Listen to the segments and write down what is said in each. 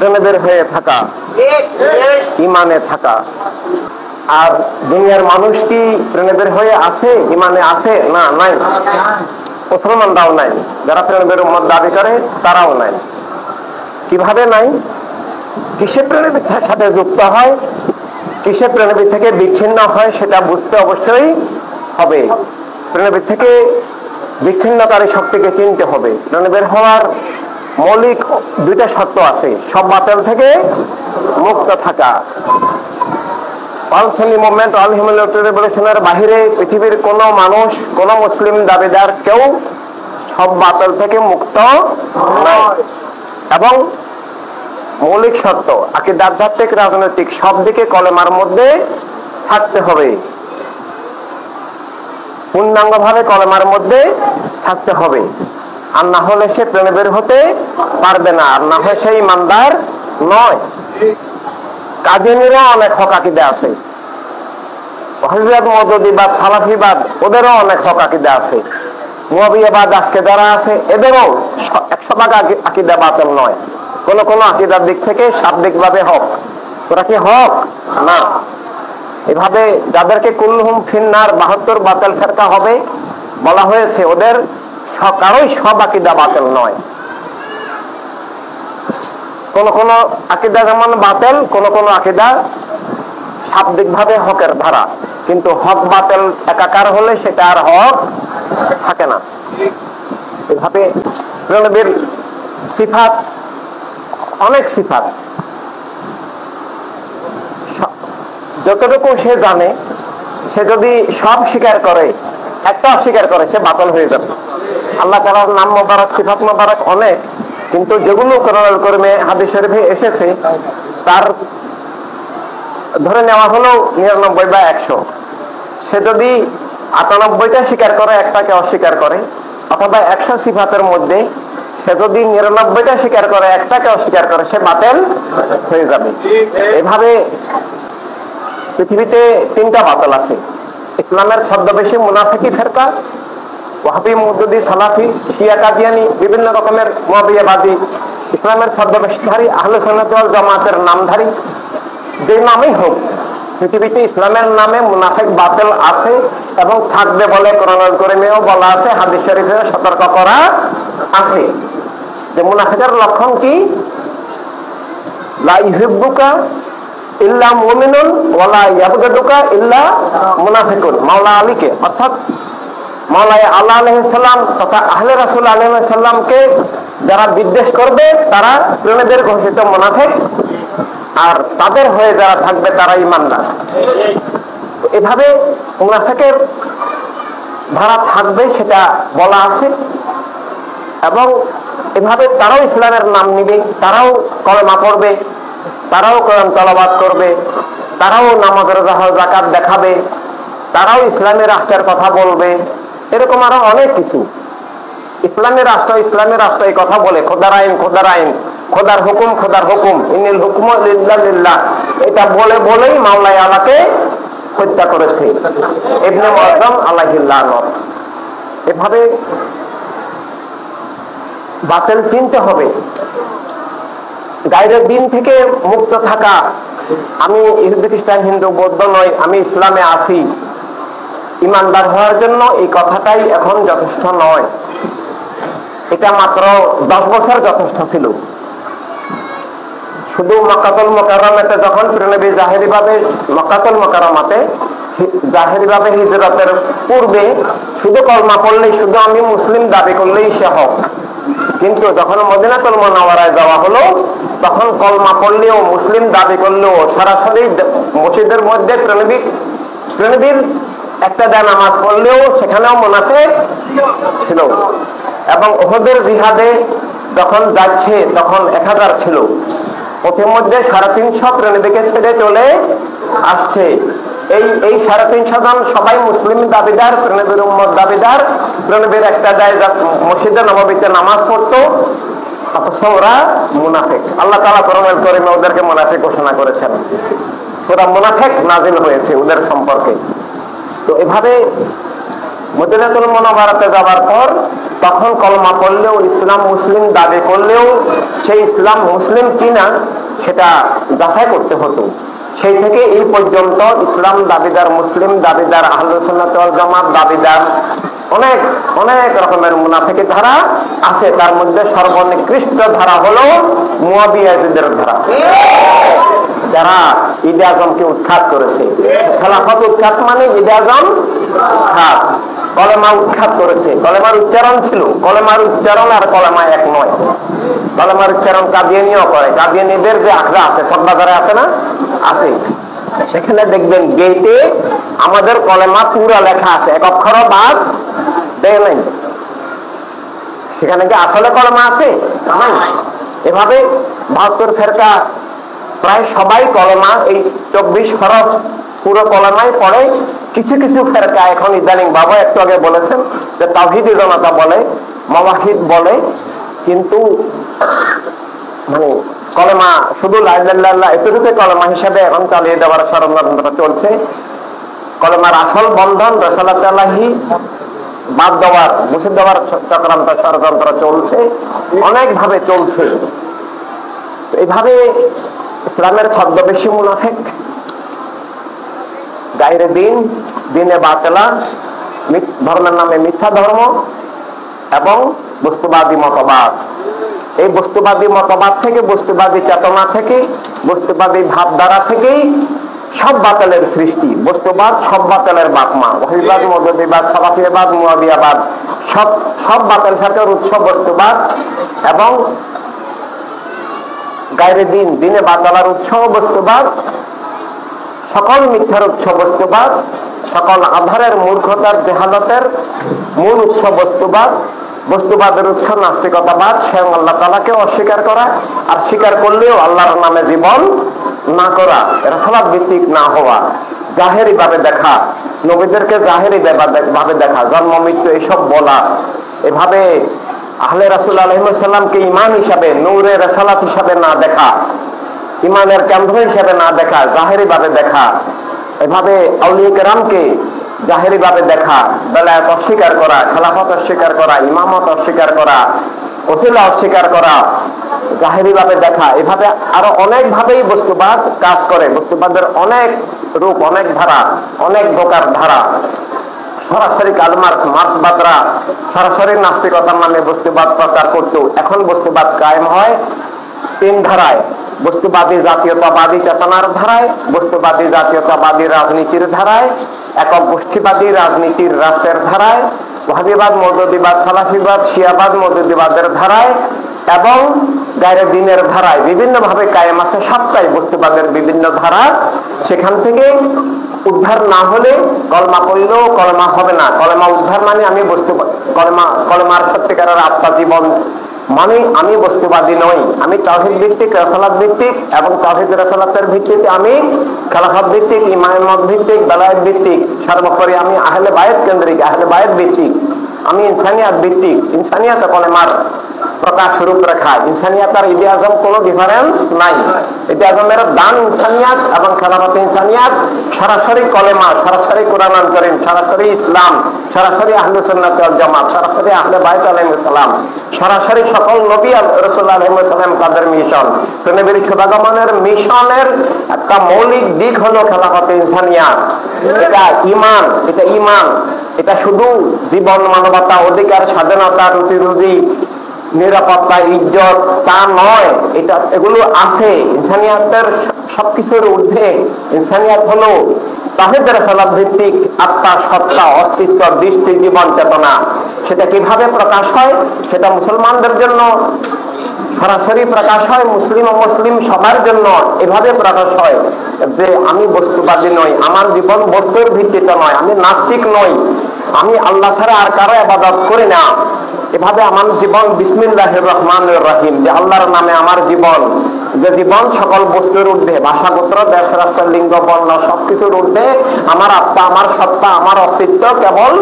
প্রেমেদের হয়ে থাকা, ইমানে থাকা। আর দুনিয়ার মানুষ কি প্রেমেদের হয়ে আছে, ইমানে আছে? না, নাই। মুসলমানরাও নাই, যারা প্রেমেদের উম্মত দাবি করে তারাও নাই। কিভাবে নাই? কিসে প্রেমের সাথে যুক্ত হয়, কিসে প্রেমের থেকে বিচ্ছিন্ন হয়, সেটা বুঝতে অবশ্যই হবে। প্রেমের থেকে বিচ্ছিন্নকারী শক্তিকে চিনতে হবে। প্রেমের হওয়ার মৌলিক দুইটা শর্ত আছে: সব বাতিল থেকে মুক্ত থাকা। অল সুন্নি মুভমেন্ট, অল হিউম্যানিটি রেভলিউশনের বাহিরে পৃথিবীর কোন মানুষ, কোন মুসলিম দাবিদার কেউ সব বাতিল থেকে মুক্ত নয়। এবং মৌলিক শর্ত আকীদা, আধ্যাত্মিক, রাজনৈতিক সব দিকে কলেমার মধ্যে থাকতে হবে, পূর্ণাঙ্গভাবে কলেমার মধ্যে থাকতে হবে। আর না হলে সে প্রেমে বের হতে পারবে না, আর না হয় সে ইমানদার নয়। কাদিয়ানীরও অনেক হক আকীদা আছে, ওয়াহাবিবাদ, মওদুদিবাদ, সালাফিবাদ, ওদেরও অনেক হক আকীদা আছে। মুআবিয়াবাদ আজকে যারা আছে এদেরও 100% আকীদা বাতিল নয়। কোন কোন আকীদার দিক থেকে শাব্দিকভাবে হক। ওরা কি হক? না। এভাবে যাদেরকে কুল্লুহুম ফিন্নার 72 বাতিল ফেরকা হবে বলা হয়েছে, ওদের কারোই সব আকীদা বাতিল নয়। কোন কোন আকীদা যেমন বাতিল, কোন কোন আকীদা শাব্দিকভাবে হকের ধারা, কিন্তু হক বাতিল একাকার হলে সেটা আর হক থাকে না। এভাবে নবীর সিফাত, অনেক সিফাত, যতটুকু সে জানে, সে যদি সব স্বীকার করে, একটা অস্বীকার করে, সে বাতিল হয়ে যাবে। আল্লাহ তাআলার নাম মোবারক, সিফাত মোবারক অনেক, কিন্তু যেগুলো কোরআনুল কারীমে, হাদিস শরীফে এসেছে তার ধরে নেওয়া হলো 99 বা 100। সে যদি 98টা স্বীকার করে, একটাকে অস্বীকার করে, অথবা 100 সিফাতের মধ্যে সে যদি 99টা স্বীকার করে, একটাকে অস্বীকার করে, সে বাতিল হয়ে যাবে। এভাবে পৃথিবীতে 3টা বাতিল আছে। ইসলামের ছদ্মবেশী মুনাফিকি ফেরকা, ওয়াহাবি, মওদুদি, সালাফি, শিয়া, কাদিয়ানী, বিভিন্ন রকমের মুআবিয়াবাদী, ইসলামের ছদ্মবেশধারী, আহলে সুন্নাত ওয়াল জামাতের নামধারী, যে নামেই হোক, পৃথিবীতে ইসলামের নামে মুনাফিক বাতিল আছে এবং থাকবে বলে কোরআনুল কারীমেও বলা আছে, হাদিস শরীফে সতর্ক করা আছে যে মুনাফিকের লক্ষণ কি? লা ইউহিব্বুকা ইল্লা মুমিনুন ওয়া লা ইয়াবগাদুকা ইল্লা মুনাফিকুন। মাওলা আলীকে, অর্থাৎ মাওলা আল্লাহ আলাইহিস সালাম তথা আহলে রাসূল আলাইহিস সালামকে যারা বিদ্বেষ করবে তারা প্রেমেদের ঘোষিত মুনাফিক, আর তাদের হয়ে যারা থাকবে তারা ঈমানদার। এভাবে মুনাফিকের ধারা থাকবে সেটা বলা আছে, এবং এভাবে তারাও ইসলামের নাম নিবে, তারাও কলেমা পড়বে, তারাও কোরআন তেলাওয়াত করবে, তারাও নামাজ, রোজা, হজ, যাকাত দেখাবে, তারাও ইসলামী রাষ্ট্রের কথা বলবে। এরকম আরো অনেক কিছু। ইসলামী রাষ্ট্র, ইসলামী রাষ্ট্র এই কথা বলে, খোদার আইন, খোদার আইন, খোদার হুকুম, খোদার হুকুম, ইনিল হুকমু লিল্লাহ লিল্লাহ, এটা বলে বলেই মাওলাই আলাকে হত্যা করেছে ইবনে মুআজ্জম আলাইহিল লানত। এভাবে বাতিল চিনতে হবে। গায়রের দিন থেকে মুক্ত থাকা, আমি ইহুদি, খ্রিস্টান, হিন্দু, বৌদ্ধ নই, আমি ইসলামে আছি, ইমানদার হওয়ার জন্য এই কথাটাই এখন যথেষ্ট নয়। এটা মাত্র 10 বছর যথেষ্ট ছিল। শুধু মক্কাতুল মুকাররমাতে যখন নবী জাহেরিভাবে, মক্কাতুল মুকাররমাতে জাহেরিভাবে হিজরতের পূর্বে শুধু কলমা পড়লেই, শুধু আমি মুসলিম দাবি করলেই সে হক। কিন্তু যখন মদিনাতুল মুনাওয়ারায় যাওয়া হলো, তখন কলমা পড়লেও, মুসলিম দাবি করলেও, সরাসরি মসজিদের মধ্যে প্রেনবীর একটা দেয় নামাজ পড়লেও সেখানেও মুনাফিক ছিল। এবং উহুদের জিহাদে যখন যাচ্ছে তখন 1000 ছিল, পথের মধ্যে 350 প্রেনবীকে ছেড়ে চলে আসছে। এই 350 জন সবাই মুসলিম দাবিদার, প্রেনবীর উম্মত দাবিদার। প্রেনবীর একটা দেয় মসজিদে নববীতে নামাজ পড়তো, অথচ ওরা মুনাফিক। আল্লাহ তাআলা কোরআনুল কারীমে ওদেরকে মুনাফিক ঘোষণা করেছেন। সূরা মুনাফিক নাযিল হয়েছে ওদের সম্পর্কে। তো এভাবে মদিনাতুল মুনাওয়ারাতে যাওয়ার পর তখন কলমা পড়লেও, ইসলাম মুসলিম দাবি করলেও সেই ইসলাম মুসলিম কিনা সেটা যাচাই করতে হতো। সেই থেকে এই পর্যন্ত ইসলাম দাবিদার, মুসলিম দাবিদার, আহলে সুন্নাত ওয়াল জামাত দাবিদার অনেক অনেক রকমের মুনাফিকি ধারা আছে। তার মধ্যে সর্বনিকৃষ্ট ধারা হলো মুয়াবিয়াজিদের ধারা, যারা ঈদে আজমকে উৎখাত করেছে। খেলাফত উৎখাত মানে ঈদে আজম উৎখাত, কলেমা উৎখাত করেছে। কলেমার উচ্চারণ ছিল, কলেমার উচ্চারণ আর কলেমা এক নয়। কলেমার উচ্চারণ কাদিয়ানীও করে, কাদিয়ানীদের যে আখড়া আছে সববাজারে আছে না, আছে, সেখানে দেখবেন গেটে আমাদের কলেমা পুরা লেখা আছে, এক অক্ষর বাদ দেয় নাই। সেখানে কি আসলে কলেমা আছে? এভাবে 72 ফেরকা প্রায় সবাই কলেমা, এই 24 হরফ পুরো কলেমাই পড়ে। কিছু কিছু ফেরকা এখন ইদানিং বাবা একটু আগে বলেছেন যে তাওহীদ জনতা বলে, মাওয়াহিদ বলে, কিন্তু মানে কলেমা শুধু লা ইলাহা ইল্লাল্লাহ এতটুকু কলেমা হিসাবে এখন চালিয়ে দেওয়ার ষড়যন্ত্র চলছে। কলেমার আসল বন্ধন রিসালাতুল ইলাহি বাদ দেওয়ার, মুছে দেওয়ার চক্রান্ত ষড়যন্ত্র চলছে, অনেক ভাবে চলছে। এইভাবে ইসলামের ছদ্মবেশী মুনাফিক, গায়রে দিন, দিনে বাতেলা, ধর্মের নামে মিথ্যা ধর্ম এবং বস্তুবাদী মতবাদ, এই বস্তুবাদী মতবাদ থেকে, বস্তুবাদী চেতনা থেকে, বস্তুবাদী ভাবধারা থেকেই সব বাতিলের সৃষ্টি। বস্তুবাদ সব বাতিলের বাপমা, ওয়াহিবাদ, মওদুদিবাদ, সালাফিয়াবাদ, মুয়াবিয়াবাদ, সব বাতিল থাকার উৎস বস্তুবাদ। এবং গায়রে দিন, দিনে বাতালার উৎস বস্তুবাদ, সকল মিথ্যার উৎস বস্তুবাদ, সকল আধারের মূর্খতার জেহালতের মূল উৎস বস্তুবাদ। বস্তুবাদের উৎস নাস্তিকতাবাদ, স্বয়ং আল্লাহ তাআলাকে অস্বীকার করা, আর স্বীকার করলেও আল্লাহর নামে জীবন না করা, রাসালাত ভিত্তিক না হওয়া, জাহেরি ভাবে দেখা, নবীদেরকে জাহেরি ভাবে দেখা, জন্ম মৃত্যু এসব বলা, এভাবে আহলে রাসূল আলাইহিস সালামকে ঈমান হিসাবে, নূরে রাসালাত হিসাবে না দেখা, ঈমানের কেন্দ্র হিসাবে না দেখা, জাহেরি ভাবে দেখা, এভাবে আউলিয়া কেরামকে জাহেরি ভাবে দেখা, বেলায়েত অস্বীকার করা, খেলাফত অস্বীকার করা, ইমামত অস্বীকার করা, ওসিলা অস্বীকার করা, জাহেরি ভাবে দেখা, এভাবে আরো অনেক ভাবেই বস্তুবাদ কাজ করে। বস্তুবাদের অনেক রূপ, অনেক ধারা, অনেক প্রকার ধারা। সরাসরি কার্ল মার্ক্সবাদরা সরাসরি নাস্তিকতার নামে বস্তুবাদ প্রচার করত। এখন বস্তুবাদ কায়েম হয় 3 ধারায়: বস্তুবাদী জাতীয়তাবাদী চেতনার ধারায়, বস্তুবাদী জাতীয়তাবাদী রাজনীতির ধারায়, একক গোষ্ঠীবাদী রাজনীতির রাষ্ট্রের ধারায়, ওয়াহাবিবাদ, মওদুদিবাদ, সালাফিবাদ, শিয়াবাদ, মওদুদিবাদের ধারায় এবং গায়রে দিনের ধারায় বিভিন্ন ভাবে কায়েম আছে। সবটাই বস্তুবাদের বিভিন্ন ধারা। সেখান থেকে উদ্ধার না হলে কলমা পড়লেও কলমা হবে না। কলমা উদ্ধার মানে আমি কলমার সত্যিকারের আত্মজীবন মানে আমি বস্তুবাদী নই, আমি তাওহীদ ভিত্তিক, রাসালাত ভিত্তিক এবং তাওহীদ রাসালাতের ভিত্তিতে আমি খেলাফত ভিত্তিক, ইমামত ভিত্তিক, বেলায়েত ভিত্তিক, সর্বোপরি আমি আহলে বায়েত কেন্দ্রিক, আহলে বায়েত ভিত্তিক, আমি ইনসানিয়াত ভিত্তিক। ইনসানিয়াত কলেমার প্রকাশ রূপরেখা, ইনসানিয়াতের ঈদে আজম কোনো ডিফারেন্স নাই। ঈদে আজমের দান ইনসানিয়াত এবং খেলাফত ইনসানিয়াত, সরাসরি কলেমা, সরাসরি কোরআনুল কারীম, সরাসরি ইসলাম, সরাসরি আহলে সুন্নাত ওয়াল জামাত, সরাসরি আহলে বায়ত আলাইহিস সালাম, সরাসরি সকল নবী রাসূল আলাইহিস সালাম তাদের মিশন। তো নবীর শুভাগমনের মিশনের একটা মৌলিক দিক হলো খেলাফত ইনসানিয়াত। এটা ঈমান, এটা ঈমান, এটা শুধু জীবন, মানবতা, অধিকার, স্বাধীনতা, রুটি রুজি, নিরাপত্তা, ইজ্জত তা নয়। এটা এগুলো আছে ইনসানিয়াতের সবকিছুর ঊর্ধ্বে। ইনসানিয়াত হলো তাওহীদ রাসালাত ভিত্তিক আত্মা, সত্তা, অস্তিত্ব, দৃষ্টি, জীবন, চেতনা। সেটা কিভাবে প্রকাশ হয়? সেটা মুসলমানদের জন্য সরাসরি প্রকাশ হয়, মুসলিম অমুসলিম সবার জন্য এভাবে প্রকাশ হয় যে আমি বস্তুবাদী নই, আমার জীবন বস্তুর ভিত্তিতে নয়, আমি নাস্তিক নই, আমি আল্লাহ ছাড়া আর কারো ইবাদত করি না। এভাবে আমার জীবন বিসমিল্লাহির রহমানির রহিম, যে আল্লাহর নামে আমার জীবন, যে জীবন সকল বস্তুর ঊর্ধ্বে, ভাষা, গোত্র, দেশ, রাষ্ট্র, লিঙ্গ, বর্ণ সবকিছুর ঊর্ধ্বে আমার আত্মা, আমার সত্তা, আমার অস্তিত্ব কেবল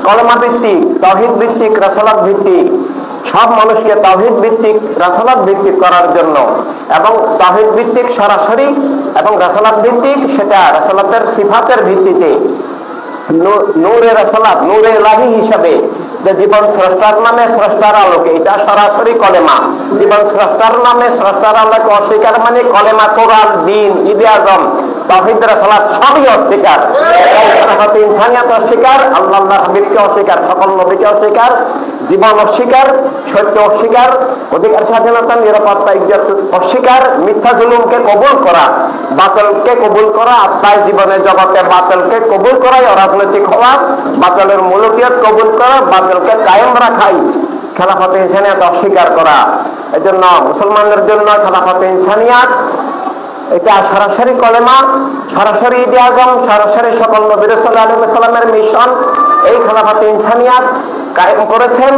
কলেমা ভিত্তিক, তাওহীদ ভিত্তিক, রাসালাত ভিত্তিক। সব মানুষকে তাওহীদ ভিত্তিক, রাসালাত ভিত্তিক করার জন্য, এবং তাওহীদ ভিত্তিক সরাসরি এবং রাসালাত ভিত্তিক সেটা রাসালাতের সিফাতের ভিত্তিতে। নূরের সালাত, নূরে ইলাহি হিসাবে যে জীবন স্রষ্টার নামে স্রষ্টার আলোকে, এটা সরাসরি কলেমা। জীবন স্রষ্টার নামে স্রষ্টার আলোকে অস্বীকার মানে কলেমা, কোরআন, দ্বীন, ঈদে আজম, তাওহীদ, সালাত সবই অস্বীকার। ইনসানিয়াত অস্বীকার, আল্লাহ হাবিবকে অস্বীকার, সকল নবীকে অস্বীকার, জীবন অস্বীকার, সত্য অস্বীকার, অধিকার স্বাধীনতা, নিরাপত্তা, ইজ্জত অস্বীকার, মিথ্যা জুলুমকে কবুল করা, বাতিলকে কবুল করা, আত্মায় জীবনের জগতে বাতিলকে কবুল করাই অরাজনৈতিক হওয়া, বাতিলের মূলকিয়ত কবুল করা, বাতিলকে কায়েম রাখাই খেলাফতে ইনসানিয়াত অস্বীকার করা। এজন্য মুসলমানদের জন্য খেলাফতে ইনসানিয়াত এটা সরাসরি কলেমা, সরাসরি ঈদে আজম, সরাসরি সকল নবী রাসূল আলাইহিস সালামের মিশন। এই খেলাফতে ইনসানিয়াত কায়েম করেছেন,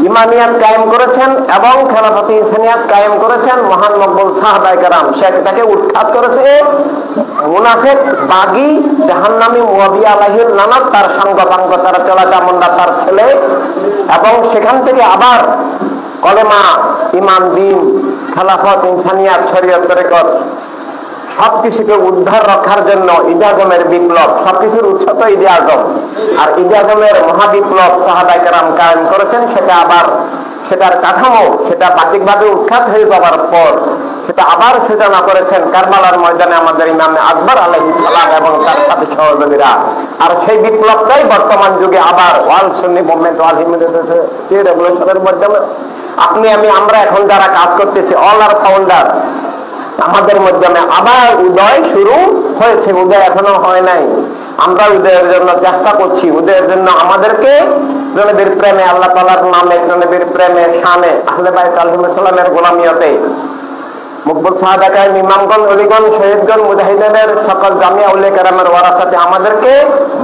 ইমানিয়াত কায়েম করেছেন এবং খেলাফতে ইনসানিয়াত কায়েম করেছেন মহান মকবুল সাহাবায়ে কেরাম। সেটাকে উৎখাত করেছে মুনাফিক, বাগী, জাহান্নামী মুয়াবিয়া আলাইহির লানাত, তার সাঙ্গপাঙ্গ, তার চলা চামুন্ডা, তার ছেলে। এবং সেখান থেকে আবার কলেমা, ইমান, দ্বীন, খেলাফত, ইনসানিয়াত, শরীয়ত, তরিকত সবকিছুকে উদ্ধার রক্ষার জন্য ঈদে আজমের বিপ্লব, সবকিছুর উৎস তো ঈদে আজম। আর ঈদে আজমের মহাবিপ্লব সাহাবায়ে কেরাম কায়েম করেছেন। সেটা আবার সেটার কাঠামো, সেটা বাহ্যিকভাবে উৎখাত হয়ে যাওয়ার পর সেটা আবার সূচনা করেছেন কারবালার ময়দানে আমাদের ইমাম আকবর আলাইহিস সালাম এবং তার সাথে সহযোগীরা। আর সেই বিপ্লবটাই বর্তমান যুগে আবার world Sunni movement, world humanity রেভলিউশনের মাধ্যমে আপনি আমি আমরা এখন যারা কাজ করতেছি, অল আর ফাউন্ডার, আমাদের মাধ্যমে আবার উদয় শুরু হয়েছে। উদয় এখনো হয় নাই, আমরা উদয়ের জন্য চেষ্টা করছি। উদয়ের জন্য আমাদেরকে নবীর প্রেমে, আল্লাহ তাআলার নামে, নবীর প্রেমে, শানে, আহলে বাইত আলাইহিস সালামের গোলামিয়তে, মকবুল সাহাবা কায়েম, ইমামগণ, ওলিগণ, শহীদগণ, মুজাহিদিনের সকল জামিয়া উলিয়া কেরামের ওয়ারাসাতে আমাদেরকে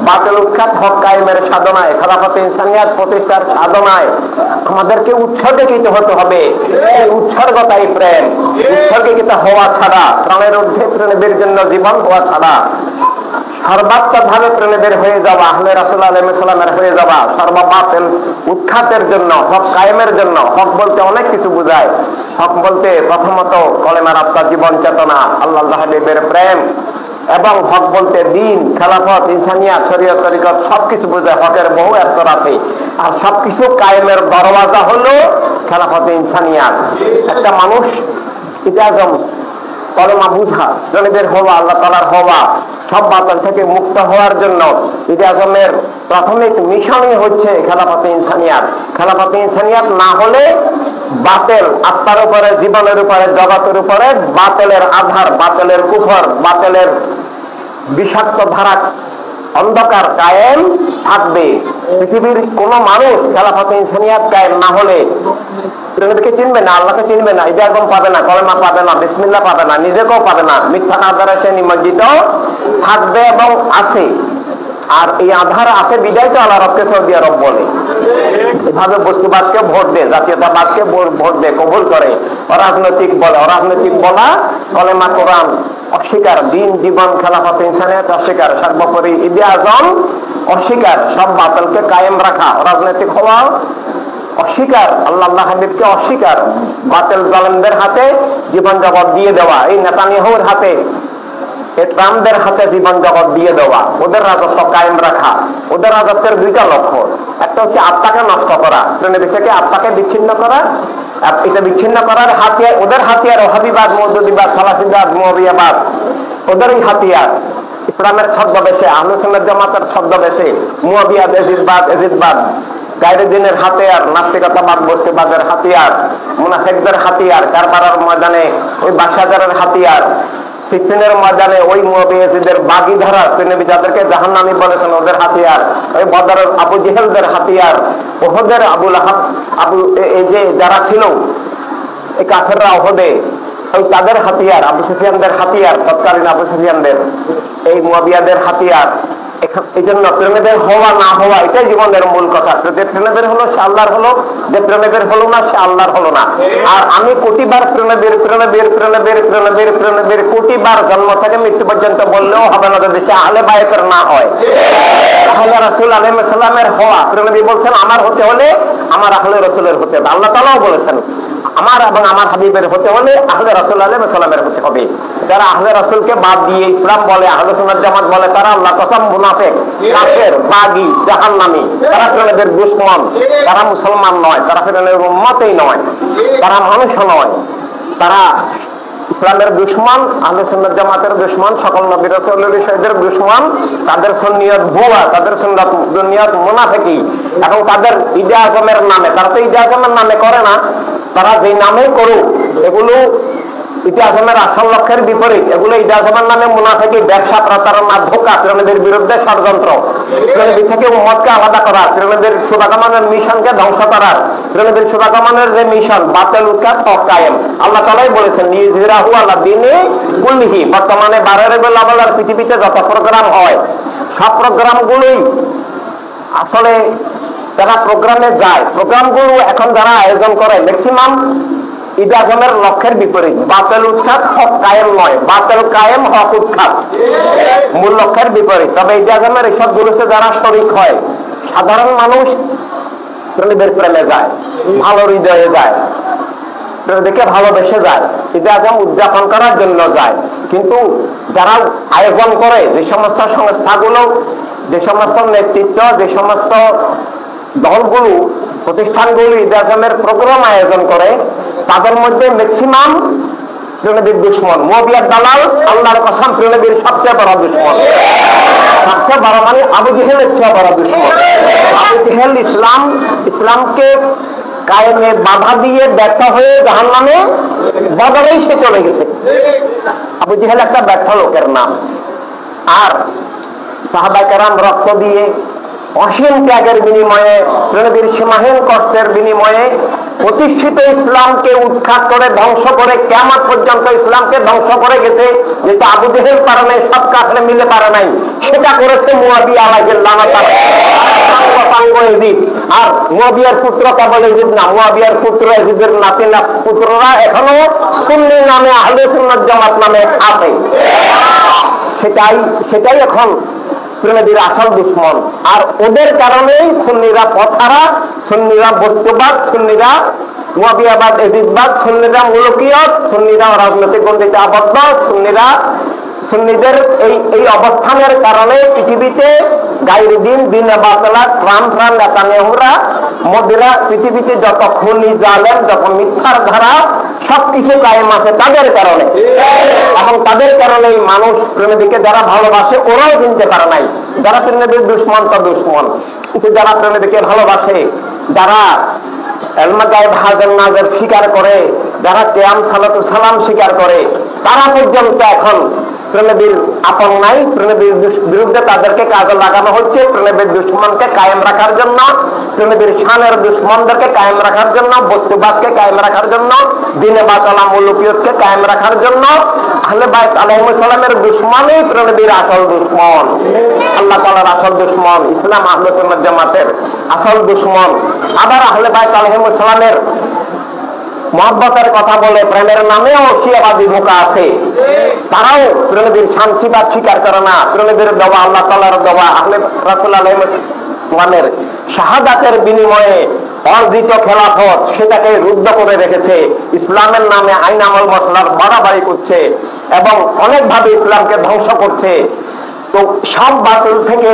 বাতিল উৎখাত, হক কায়েমের সাধনায়, খেলাফতে ইনসানিয়াত প্রতিষ্ঠার সাধনায় আমাদেরকে উৎসর্গীকৃত হতে হবে। এই উৎসর্গতাই প্রেম। উৎসর্গীকৃত হওয়া ছাড়া, প্রাণের ঊর্ধ্বে প্রেমের জন্য জীবন হওয়া ছাড়া, সর্বাত্মক ভাবে প্রেমের হয়ে যাওয়া, আহলে রাসূল আলাইহিস সালামের হয়ে যাওয়া, সর্ববাতিল উৎখাতের জন্য, হক কায়েমের জন্য। হক বলতে অনেক কিছু বোঝায়। হক বলতে প্রথমত কলেমার আত্মা, জীবন চেতনা, আল্লাহ হাবিবের প্রেম, এবং হক বলতে দ্বীন, খেলাফত, ইনসানিয়াত, শরীয়ত, তরিকত সবকিছু বোঝায়। হকের বহু স্তর আছে, আর সবকিছু কায়েমের দরওয়াজা হলো খেলাফতে ইনসানিয়াত। একটা মানুষ ঈদে আজম কলেমা বুঝা, নবীর হওয়া, আল্লাহ তাআলার হওয়া, সব বাতিল থেকে মুক্ত হওয়ার জন্য ঈদে আজমের প্রাথমিক মিশনই হচ্ছে খেলাফতে ইনসানিয়াত। খেলাফতে ইনসানিয়াত না হলে বাতিল আত্মার উপরে, জীবনের উপরে, জগতের উপরে বাতিলের আধার, বাতিলের কুফর, বাতিলের বিষাক্ত ধারা, অন্ধকার কায়েম থাকবে। পৃথিবীর কোন মানুষ খেলাফতে ইনসানিয়াত কায়েম না হলে নবীকে চিনবে না, আল্লাহকে চিনবে না, ঈদে আজম পাবে না, কলেমা পাবে না, বিসমিল্লাহ পাবে না, নিজেকেও পাবে না, মিথ্যা আধারে সে নিমজ্জিত থাকবে এবং আছে। আর এই আধার আছে বিদায় তো আল্লাহ রবকে সৌদি আরব বলে। এভাবে বস্তুবাদকে ভোট দেয়, জাতীয়তাবাদকে ভোট দেয়, কবুল করে। অরাজনৈতিক বলে, অরাজনৈতিক বলা কলেমা, কোরআন অস্বীকার, দ্বীন, জীবন, খেলাফত, ইনসানিয়াত অস্বীকার, সর্বোপরি ঈদে আজম অস্বীকার, সব বাতিলকে কায়েম রাখা, রাজনৈতিক হওয়া অস্বীকার, আল্লাহ হাবিবকে অস্বীকার, বাতিল জালেমদের হাতে জীবন জগৎ দিয়ে দেওয়া, এই নেতানিয়াহুর হাতে, এই ট্রাম্পদের হাতে জীবন জগৎ দিয়ে দেওয়া, ওদের রাজত্ব কায়েম রাখা। ওদের রাজত্বের দুইটা লক্ষ্য, একটা হচ্ছে আত্মাকে নষ্ট করা, নবী থেকে আত্মাকে বিচ্ছিন্ন করা। এটা বিচ্ছিন্ন করার হাতিয়ার, ওদের হাতিয়ার ওহাবিবাদ, মওদুদিবাদ, সালাফিবাদ, মুআবিয়াবাদ, ওদেরই হাতিয়ার। ইসলামের ছদ্মবেশে, আহলে সুন্নাত জামাতের ছদ্মবেশে মুআবিয়াদ, এজিদবাদ, গায়রুদ্দিনের হাতিয়ার, নাস্তিকতাবাদ, বস্তুবাদের হাতিয়ার, মুনাফিকদের হাতিয়ার, কারবালার ময়দানে ওই বাদশাহদের হাতিয়ার, সিফিনের ময়দানে ওই মুআবিয়াদের বাগী ধারা, নবী যাদেরকে জাহান্নামী বলেছেন ওদের হাতিয়ার, ওই বদরের আবু জেহেলদের হাতিয়ার, ওহদের আবু লাহাব, এই যে যারা ছিল এই কাফেররা ওহদে, ওই তাদের হাতিয়ার, আবু সুফিয়ানদের হাতিয়ার, তৎকালীন আবু সুফিয়ানদের, এই মুআবিয়াদের হাতিয়ার। এই জন্য প্রেমেদের হওয়া না হওয়া এটাই জীবনের মূল কথা। যে প্রেমেদের হলো সে আল্লাহর হলো, যে প্রেমেদের হলো না সে আল্লাহর হলো না। আর আমি কোটিবার প্রেমেদের কোটিবার জন্ম থেকে মৃত্যু পর্যন্ত বললেও হবে না যদি সে আহলে বায়তের না হয়। আহলে রাসূল আলাইহিস সালামের হওয়া, প্রেমী বলছেন আমার হতে হলে আমার আহলে রাসূলের হতে হবে। আল্লাহ তাআলাও বলেছেন আমার এবং আমার হাবিবের হতে হলে আহলে রাসূল আলাইহিস সালামের হতে হবে। যারা আহলে রাসূলকে বাদ দিয়ে ইসলাম বলে, আহলে সুন্নাত জামাত বলে, তারা আল্লাহ কসম মুনাফিক, কাফের, বাগী, জাহান্নামী, তারা ফিরআউনের দুশমন। তারা মুসলমান নয়, তারা ফিরআউনের উম্মতই নয়, তারা মানুষও নয়, তারা ইসলামের দুশমন, আহলে সুন্নাত জামাতের দুশমন, সকল নবী রাসূলের শহীদের দুশমন। তাদের সুন্নিয়ত ভুয়া, তাদের সুন্নিয়ত মুনাফিকি। এবং তাদের ঈদে আজমের নামে, তারা তো ঈদে আজমের নামে করে না, তারা যে নামে করুক এগুলো ঈদে আজমের আসল লক্ষ্যের বিপরীত। এগুলো ঈদে আজমের নামে মুনাফিকি, ব্যবসা, প্রতারণা, ধোঁকা, ফিরআউনের বিরুদ্ধে ষড়যন্ত্র, ফিরআউনের থেকে উম্মতকে আলাদা করা, ফিরআউনের শুভাকামনার মিশনকে ধ্বংস করার, ফিরআউনের শুভাকামনার যে মিশন বাতিল উৎখাত হক কায়েম। আল্লাহ তাআলাই বলেছেন লিইয়ুযহিরাহু আলা দীনি কুল্লিহি। বর্তমানে 12 রবিউল আউয়াল পৃথিবীতে যত প্রোগ্রাম হয় সব প্রোগ্রামগুলোই আসলে যারা প্রোগ্রামে যায়, প্রোগ্রামগুলো এখন যারা আয়োজন করে ম্যাক্সিমাম ঈদে আজমের লক্ষ্যের বিপরীত। বাতিল উৎখাত হক কায়েম নয়, বাতিল কায়েম হক উৎখাত, মূল লক্ষ্যের বিপরীত। তবে ঈদে আজমের এইসব গুলোতে যারা শরীক হয় সাধারণ মানুষ প্রেমীদের প্রেমে যায়, ভালো হৃদয়ে যায়, দেখে ভালোবেসে যায়, ঈদে আজম উদযাপন করার জন্য যায়। কিন্তু যারা আয়োজন করে, যে সমস্ত সংস্থাগুলো, যে সমস্ত নেতৃত্ব, যে সমস্ত দলগুলো, প্রতিষ্ঠানগুলো ঈদে আজমের প্রোগ্রাম আয়োজন করে, তাদের মধ্যে ম্যাক্সিমাম প্রেমীদের দুশমন। মুআবিয়ার দালাল আল্লাহর কসম প্রেমীদের সবচেয়ে বড় দুশমন। সবচেয়ে বড় মানে আবু জেহেলের চেয়ে বড় দুশমন। আবু জেহেল ইসলামকে কায়েমে বাধা দিয়ে ব্যর্থ হয়ে জাহান্নামে বদরেই সে চলে গেছে। আবু জেহেল একটা ব্যর্থ লোকের নাম। আর সাহাবায়ে কেরাম রক্ত দিয়ে, অসীম ত্যাগের বিনিময়ে, নবীর সীমাহীন কষ্টের বিনিময়ে প্রতিষ্ঠিত ইসলামকে উৎখাত করে, ধ্বংস করে, কিয়ামত পর্যন্ত ইসলামকে ধ্বংস করে গেছে। যেটা আবু জেহেল পারে নাই, সব কাফের মিলে পারে নাই, সেটা করেছে মুআবিয়া আলাইহিস লানাত। আর মুআবিয়ার পুত্র কেবল ইয়াজিদ না, মুআবিয়ার পুত্র ইয়াজিদের নাতি না পুত্ররা এখনো সুন্নি নামে, আহলে সুন্নাত জামাত নামে আছে। সেটাই এখন প্রেমীদের আসল দুশমন। আর ওদের কারণেই সুন্নিরা পথহারা, সুন্নিরা বস্তুবাদ, সুন্নিরা মুআবিয়াবাদ, ইয়াজিদবাদ, সুন্নিরা মুলকিয়ত, সুন্নিরা রাজনৈতিক গণ্ডিতে আবদ্ধ, সুন্নিদের এই অবস্থানের কারণে পৃথিবীতে গায়রে দিনে বাতলা, ট্রাম্প, নেতানিয়াহুরা, মোদিরা, পৃথিবীতে যত খুনি, জালেম, যত মিথ্যার ধারা সবকিছু কায়েম আছে তাদের কারণে। এবং তাদের কারণেই মানুষ প্রেমীদিকে যারা ভালোবাসে ওরাও চিনতে পারে নাই। যারা প্রেমীদের দুশমন তো দুশমন, কিন্তু যারা প্রেমীদিকে ভালোবাসে, যারা এলমে গায়েব হাজর নাজর স্বীকার করে, যারা কিয়াম সালাতু সালাম স্বীকার করে, তারা পর্যন্ত এখন প্রেমীদের আপন নাই। প্রেমীদের বিরুদ্ধে তাদেরকে কাজে লাগানো হচ্ছে প্রেমীদের দুশমনকে কায়েম রাখার জন্য, প্রেমীদের শানের দুশমনদেরকে কায়েম রাখার জন্য, বস্তুবাদকে কায়েম রাখার জন্য, দিনে বাতলা মুলকিয়তকে কায়েম রাখার জন্য। আহলে বাইত আলাইহিস সালামের দুশমনই প্রেমীদের আসল দুশমন, আল্লাহ তাআলার আসল দুশমন, ইসলাম আহলে সুন্নাত জামাতের আসল দুশমন। আবার আহলে বাইত আলাইহিস সালামের মহব্বতের কথা বলে প্রেমের নামেও শিয়াবাদী ঢোকা আছে। তারাও প্রেমীদের শান্তিবাদ স্বীকার করে না। প্রেমীদের দেওয়া, আল্লাহ তাআলার দেওয়া, আহলে রাসূল আলাইহিস সালামের শাহাদাতের বিনিময়ে অর্জিত খেলাফত, সেটাকে রুদ্ধ করে রেখেছে। ইসলামের নামে আইন আমল মশলার বাড়াবাড়ি করছে এবং অনেকভাবে ইসলামকে ধ্বংস করছে। তো সব বাতিল থেকে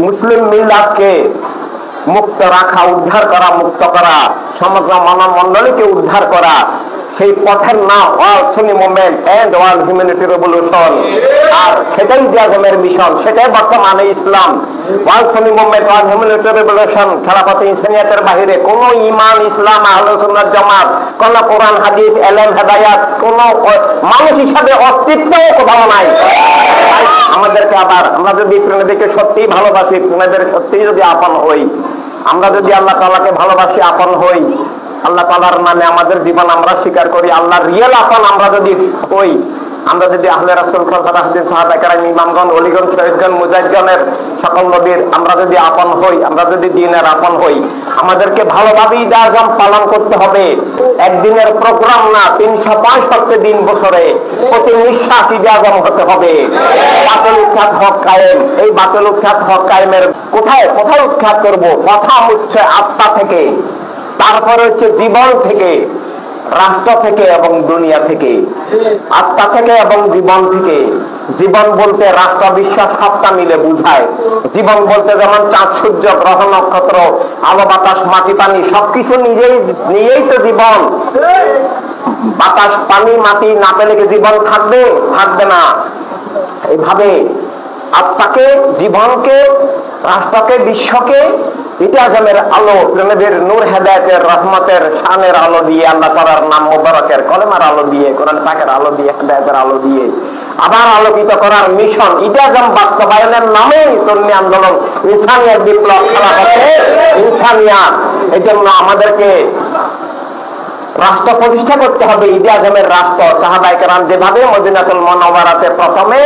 মুসলিম মিল্লাতকে মুক্ত রাখা, উদ্ধার করা, মুক্ত করা, সমগ্র মানব মণ্ডলীকে উদ্ধার করা, সেই পথের নাম world Sunni movement and world humanity revolution. আর সেটাই জাগমের মিশন, সেটাই বর্তমানে ইসলাম। World Sunni movement, world humanity revolution খেলাফতে ইনসানিয়াতের বাহিরে কোন ঈমান, ইসলাম, আহলে সুন্নাত জামাত, কোন কোরআন হাদিস, ইলম, হেদায়েত, কোন মানুষ হিসাবে অস্তিত্বও কোথাও নাই। আমাদেরকে আবার, আমরা যদি প্রেমীদেরকে সত্যিই ভালোবাসি, প্রেমীদের সত্যিই যদি আপন হই, আমরা যদি আল্লাহ তাআলাকে ভালোবাসি, আপন হই, আল্লাহ তাআলার নামে আমাদের জীবন আমরা স্বীকার করি, আল্লাহর রিয়েল আপন আমরা যদি হই, আমরা যদি আহলে রাসূল খলিফাতুল সাহাবা কেরাম, ইমামগণ, ওলিগণ, শহীদগণ, মুজাহিদগণের সকল নবীর আমরা যদি আপন হই, আমরা যদি দ্বীনের আপন হই, আমাদেরকে ভালোভাবে ঈদে আজম পালন করতে হবে। একদিনের প্রোগ্রাম না, 365 দিন বছরে প্রতি নিঃশ্বাস ঈদে আজম হতে হবে। বাতিল উৎখাত হক কায়েম। এই বাতিল উৎখাত হক কায়েমের কোথায় উৎখাত করব? প্রথম হচ্ছে আত্মা থেকে, তারপরে হচ্ছে জীবন থেকে, রাষ্ট্র থেকে এবং দুনিয়া থেকে, আত্মা থেকে এবং জীবন থেকে। জীবন বলতে রাষ্ট্র বিশ্ব সবটা মিলে বুঝায়। জীবন বলতে যেমন চাঁদ সূর্য গ্রহ নক্ষত্র আলো বাতাস মাটি পানি সবকিছু নিয়েই তো জীবন। বাতাস পানি মাটি না পেলে কি জীবন থাকবে? থাকবে না। এইভাবে আত্মাকে, জীবনকে, রাষ্ট্রকে, বিশ্বকে ইতিহাসের আলো, প্রেমীদের নূর, হেদায়েতের, রহমতের, শানের আলো দিয়ে, আল্লাহ তাআলার নাম মোবারকের, কলেমার আলো দিয়ে, কোরআন পাকের আলো দিয়ে, হেদায়েতের আলো দিয়ে আবার আলোকিত করার মিশন ইতিহাস বাস্তবায়নের নামে সুন্নি আন্দোলন, ইনসানিয়াত বিপ্লব খেলা হচ্ছে ইনসানিয়াত। এই জন্য আমাদেরকে রাষ্ট্র প্রতিষ্ঠা করতে হবে, ঈদে আজমের রাষ্ট্র। সাহাবায়ে কেরাম যেভাবে মদিনাতুল মুনাওয়ারাতে প্রথমে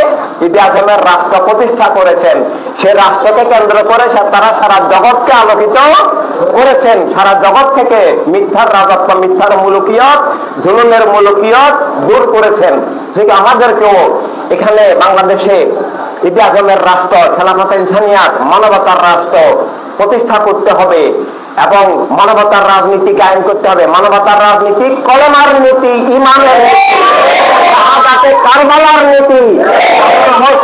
ঈদে আজমের রাষ্ট্র প্রতিষ্ঠা করেছেন, সে রাষ্ট্রকে কেন্দ্র করে তারা সারা জগৎকে আলোকিত করেছেন। সারা জগৎ থেকে মিথ্যার রাজত্ব, মিথ্যার মুলুকিয়ত, জুলুমের মুলুকিয়ত দূর করেছেন। ঠিক আমাদেরকেও এখানে বাংলাদেশে ঈদে আজমের রাষ্ট্র, খেলাফতে ইনসানিয়াত, মানবতার রাষ্ট্র প্রতিষ্ঠা করতে হবে এবং মানবতার রাজনীতি কায়েম করতে হবে। মানবতার রাজনীতি কলেমার নীতি, ইমানের নীতি, শাহাদাতে কারবালার নীতি,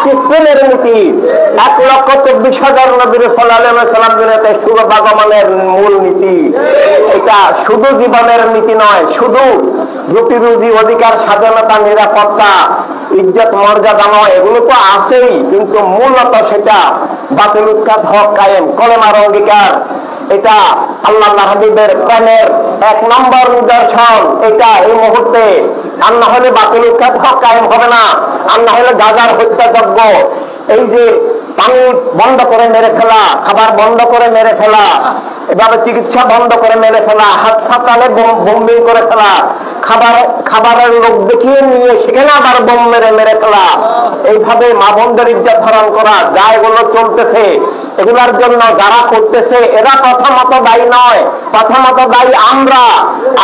সিস্টেমের নীতি, 1,24,000 নবী সাল্লাল্লাহু আলাইহি ওয়াসাল্লাম দুনিয়াতে শুভাগমনের মূল নীতি। এটা শুধু জীবনের নীতি নয়, শুধু রুটি রুজি, অধিকার, স্বাধীনতা, নিরাপত্তা, ইজ্জত, মর্যাদা নয়, এগুলো তো আছেই, কিন্তু মূলত সেটা বাতিল উৎখাত, হক কায়েম, কলেমার অঙ্গীকার। এটা আল্লাহ হাবিবের প্রেমের 1 নম্বর নিদর্শন। এটা এই মুহূর্তে আর না হলে বাতিল উৎখাত, হক কায়েম হবে না। আর না হলে গাজার হত্যাযজ্ঞ, এই যে পানি বন্ধ করে মেরে ফেলা, খাবার বন্ধ করে মেরে ফেলা, এভাবে চিকিৎসা বন্ধ করে মেরে ফেলা, হাসপাতালে বোম্বিং করে ফেলা, খাবারের লোক দেখিয়ে নিয়ে সেখানে আবার বোম মেরে ফেলা, এইভাবে মা বোনদের ইজ্জত হরণ করা, যা এগুলো চলতেছে, এগুলার জন্য যারা করতেছে এরা প্রথমত দায়ী নয়, প্রথমত দায়ী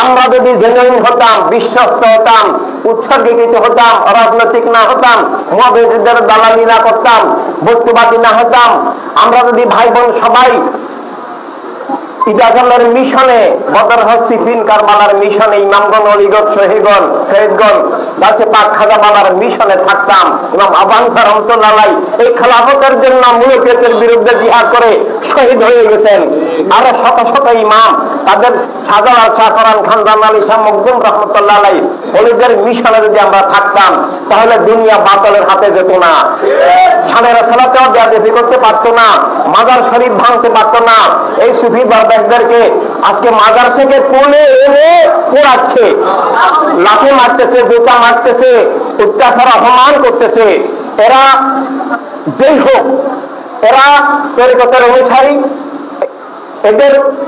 আমরা যদি জেনুইন হতাম, বিশ্বস্ত হতাম, উৎসর্গীকৃত হতাম, রাজনৈতিক না হতাম, মুআবিদদের দালালি না করতাম, বস্তুবাদী না হতাম, আমরা যদি ভাই বোন সবাই ঈদে আজমের মিশনে, বদর, সিফিন, কারবালার মিশনে, ইমামগণ, অলিগণ, শহীদগণ, গাছে পাক, খাজা বাবার মিশনে থাকতাম। ইমাম আবানসা রহমাতুল্লাহ আলাইহি এই খেলাফতের জন্য মুলুকিয়তের বিরুদ্ধে জিহাদ করে শহীদ হয়ে গেছেন। আরো শত শত ইমাম, তাদের শাহজালাল, শাহ কোরআন খান, জান আলী শাহ মখদুম রহমাতুল্লাহ আলাইহি ওলিদের মিশনে যদি আমরা থাকতাম, তাহলে দুনিয়া বাতিলের হাতে যেত না, সানের সালাতেও বেয়াদবি করতে পারতো না, মাজার শরীফ ভাঙতে পারতো না। এই সুফি বারদাসদেরকে আজকে মাজার থেকে তুলে এনে পোড়াচ্ছে, লাঠি মারতেছে, জুতা মারতেছে, অত্যাচার, অপমান করতেছে। এরা যেই হোক, এরা তরিকতের অনুসারী,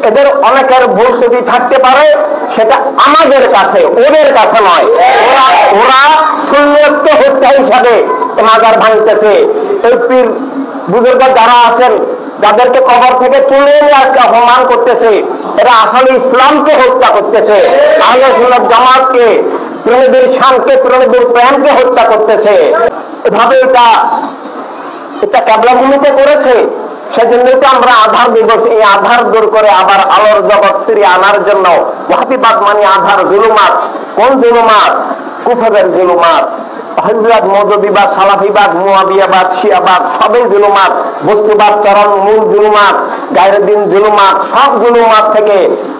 এদের অনেকের ভুল ত্রুটি থাকতে পারে, সেটা আমাদের কাছে, ওদের কাছে নয়। ওরা সুন্নত হত্যা হিসাবে মাজার ভাঙতেছে। এই পীর বুজুর্গ যারা আছেন, যাদেরকে কবর থেকে তুলে নিয়ে আজকে অপমান করতেছে, এরা আসলে ইসলামকে হত্যা করতেছে, আহলে সুন্নাত জামাতকে, প্রেমীদের শানকে, প্রেমীদের প্রেমকে হত্যা করতেছে। এভাবে এটা ক্যাবলাভূমিতে করেছে। সেজন্যই তো আমরা আধার দিবস, এই আধার দূর করে আবার আলোর জগৎ ফিরিয়ে আনার জন্য ওয়াহাবিবাদ মানে আধার, জুলুমাত। কোন জুলুমাত? কুফরের জুলুমাত। আহলুল্লাহ, মওদুদিবাদ, সালাফিবাদ, মুআবিয়াবাদ, শিয়াবাদ সবই জুলুমাত। বস্তুবাদ চরম মূল জুলুমাত, গায়রুদ্দিন জুলুমাত, সব জুলুমাত থেকে